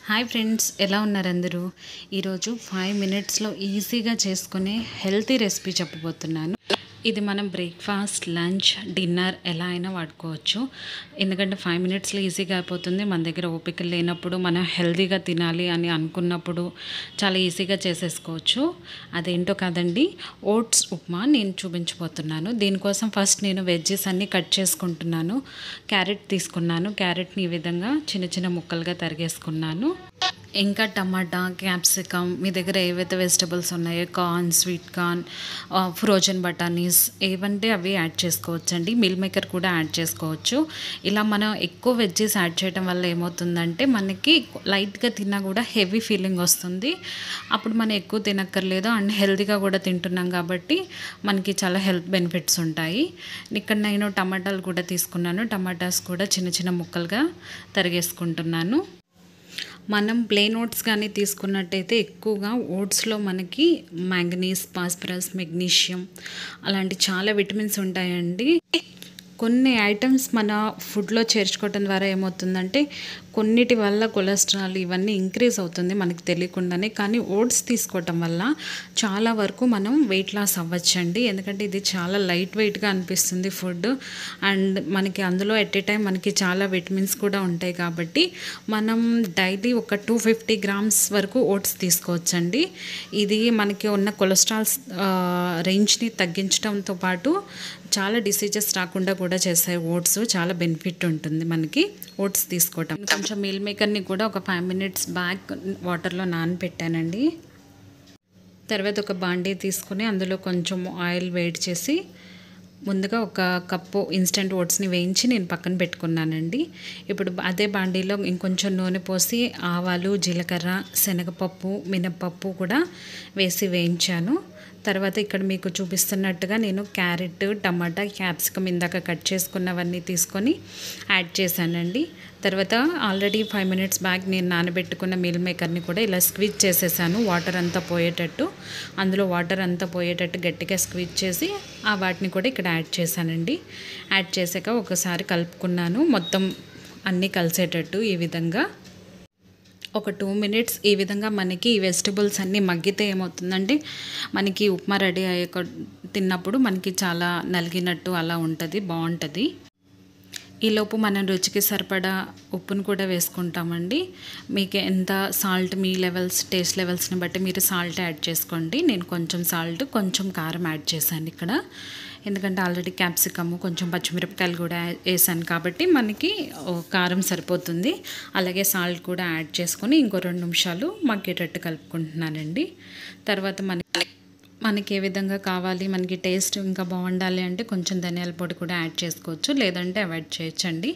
Hi friends, ఎలా ఉన్నారు అందరూ? ఈరోజు 5 మినిట్స్లో ఈజీగా చేసుకునే హెల్తీ రెసిపీ చెప్పబోతున్నాను. ఇది మనం బ్రేక్ఫాస్ట్, లంచ్, డిన్నర్ ఎలా అయినా వాడుకోవచ్చు. ఎందుకంటే 5 మినిట్స్లో ఈజీగా అయిపోతుంది. మన దగ్గర ఓపిక లేనప్పుడు, మనం హెల్తీగా తినాలి అని అనుకున్నప్పుడు చాలా ఈజీగా చేసేసుకోవచ్చు. అదేంటో కాదండి, ఓట్స్ ఉప్మా నేను చూపించబోతున్నాను. దీనికోసం ఫస్ట్ నేను వెజ్జెస్ అన్నీ కట్ చేసుకుంటున్నాను. క్యారెట్ తీసుకున్నాను. క్యారెట్ని ఈ విధంగా చిన్న చిన్న ముక్కలుగా తరిగేసుకున్నాను. ఇంకా టమాటా, క్యాప్సికమ్, మీ దగ్గర ఏవైతే వెజిటబుల్స్ ఉన్నాయో, కార్న్, స్వీట్ కార్న్, ఫ్రోజన్ బటానీస్ ఏవంటే అవి యాడ్ చేసుకోవచ్చండి. మిల్ మేకర్ కూడా యాడ్ చేసుకోవచ్చు. ఇలా మనం ఎక్కువ వెజ్జెస్ యాడ్ చేయడం వల్ల ఏమవుతుందంటే మనకి లైట్గా తిన్నా కూడా హెవీ ఫీలింగ్ వస్తుంది. అప్పుడు మనం ఎక్కువ తినక్కర్లేదు అండ్ హెల్తీగా కూడా తింటున్నాం కాబట్టి మనకి చాలా హెల్త్ బెనిఫిట్స్ ఉంటాయి. ఇక్కడ నేను టమాటాలు కూడా తీసుకున్నాను. టమాటాస్ కూడా చిన్న చిన్న ముక్కలుగా తరిగేసుకుంటున్నాను. మనం ప్లెయిన్ ఓట్స్ కానీ తీసుకున్నట్టయితే ఎక్కువగా ఓట్స్లో మనకి మ్యాంగనీస్, ఫాస్ఫరస్, మెగ్నీషియం అలాంటి చాలా విటమిన్స్ ఉంటాయండి. కొన్ని ఐటమ్స్ మన ఫుడ్లో చేర్చుకోవటం ద్వారా ఏమవుతుందంటే కొన్నిటి వల్ల కొలెస్ట్రాల్ ఇవన్నీ ఇంక్రీజ్ అవుతుంది మనకి తెలియకుండానే. కానీ ఓట్స్ తీసుకోవటం వల్ల చాలా వరకు మనం వెయిట్ లాస్ అవ్వచ్చండి. ఎందుకంటే ఇది చాలా లైట్ వెయిట్గా అనిపిస్తుంది ఫుడ్ అండ్ మనకి అందులో ఎట్ ఏ టైం మనకి చాలా విటమిన్స్ కూడా ఉంటాయి. కాబట్టి మనం డైలీ ఒక 250 గ్రామ్స్ వరకు ఓట్స్ తీసుకోవచ్చండి. ఇది మనకి ఉన్న కొలెస్ట్రాల్ రేంజ్ని తగ్గించడంతో పాటు చాలా డిసీజెస్ రాకుండా కూడా చేస్తాయి. ఓట్స్ చాలా బెనిఫిట్ ఉంటుంది మనకి ఓట్స్ తీసుకోవటం. కొంచెం మీల్ మేకర్ని కూడా ఒక 5 మినిట్స్ బ్యాక్ వాటర్లో నానబెట్టానండి. తర్వాత ఒక బాండీ తీసుకుని అందులో కొంచెం ఆయిల్ వేడి చేసి ముందుగా ఒక కప్పు ఇన్స్టెంట్ ఓట్స్ని వేయించి నేను పక్కన పెట్టుకున్నానండి. ఇప్పుడు అదే బాండీలో ఇంకొంచెం నూనె పోసి ఆవాలు, జీలకర్ర, శనగపప్పు, మినప్పప్పు కూడా వేసి వేయించాను. తర్వాత ఇక్కడ మీకు చూపిస్తున్నట్టుగా నేను క్యారెట్, టమాటా, క్యాప్సికమ్ ఇందాక కట్ చేసుకున్నవన్నీ తీసుకొని యాడ్ చేశానండి. తర్వాత ఆల్రెడీ 5 మినిట్స్ బ్యాక్ నేను నానబెట్టుకున్న మీల్ మేకర్ని కూడా ఇలా స్క్వీజ్ చేసేసాను. వాటర్ అంతా పోయేటట్టు, అందులో వాటర్ అంతా పోయేటట్టు గట్టిగా స్క్వీజ్ చేసి ఆ వాటిని కూడా ఇక్కడ యాడ్ చేశానండి. యాడ్ చేసాక ఒకసారి కలుపుకున్నాను, మొత్తం అన్నీ కలిసేటట్టు. ఈ విధంగా ఒక 2 మినిట్స్ ఈ విధంగా మనకి ఈ వెజిటబుల్స్ అన్నీ మగ్గితే ఏమవుతుందంటే మనకి ఉప్మా రెడీ అయ్యాక తిన్నప్పుడు మనకి చాలా నలిగినట్టు అలా ఉంటుంది, బాగుంటుంది. ఈలోపు మనం రుచికి సరిపడా ఉప్పును కూడా వేసుకుంటామండి. మీకు ఎంత సాల్ట్, మీ లెవెల్స్, టేస్ట్ లెవెల్స్ని బట్టి మీరు సాల్ట్ యాడ్ చేసుకోండి. నేను కొంచెం సాల్ట్, కొంచెం కారం యాడ్ చేశాను ఇక్కడ. ఎందుకంటే ఆల్రెడీ క్యాప్సికమ్, కొంచెం పచ్చిమిరపకాయలు కూడా వేసాను కాబట్టి మనకి కారం సరిపోతుంది. అలాగే సాల్ట్ కూడా యాడ్ చేసుకొని ఇంకో 2 నిమిషాలు మగ్గేటట్టు కలుపుకుంటున్నానండి. తర్వాత మనకి ఏ విధంగా కావాలి, మనకి టేస్ట్ ఇంకా బాగుండాలి అంటే కొంచెం ధనియాల పొడి కూడా యాడ్ చేసుకోవచ్చు, లేదంటే అవాయిడ్ చేయొచ్చండి.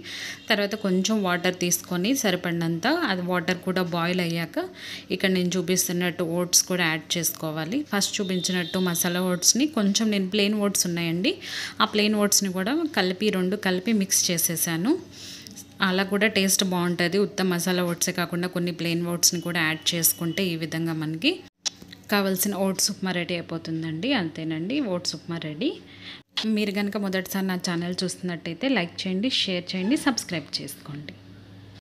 తర్వాత కొంచెం వాటర్ తీసుకొని సరిపడినంత, అది వాటర్ కూడా బాయిల్ అయ్యాక ఇక్కడ నేను చూపిస్తున్నట్టు ఓట్స్ కూడా యాడ్ చేసుకోవాలి. ఫస్ట్ చూపించినట్టు మసాలా ఓట్స్ని కొంచెం, నేను ప్లెయిన్ ఓట్స్ ఉన్నాయండి, ఆ ప్లెయిన్ ఓట్స్ని కూడా రెండు కలిపి మిక్స్ చేసేసాను. అలా కూడా టేస్ట్ బాగుంటుంది. ఉత్త మసాలా ఓట్సే కాకుండా కొన్ని ప్లెయిన్ ఓట్స్ని కూడా యాడ్ చేసుకుంటే ఈ విధంగా మనకి కావాల్సిన ఓట్స్ ఉప్మా రెడీ అయిపోతుందండి. అంతేనండి, ఓట్స్ ఉప్మా రెడీ. మీరు కనుక మొదటిసారి నా ఛానల్ చూస్తున్నట్టయితే లైక్ చేయండి, షేర్ చేయండి, సబ్స్క్రైబ్ చేసుకోండి.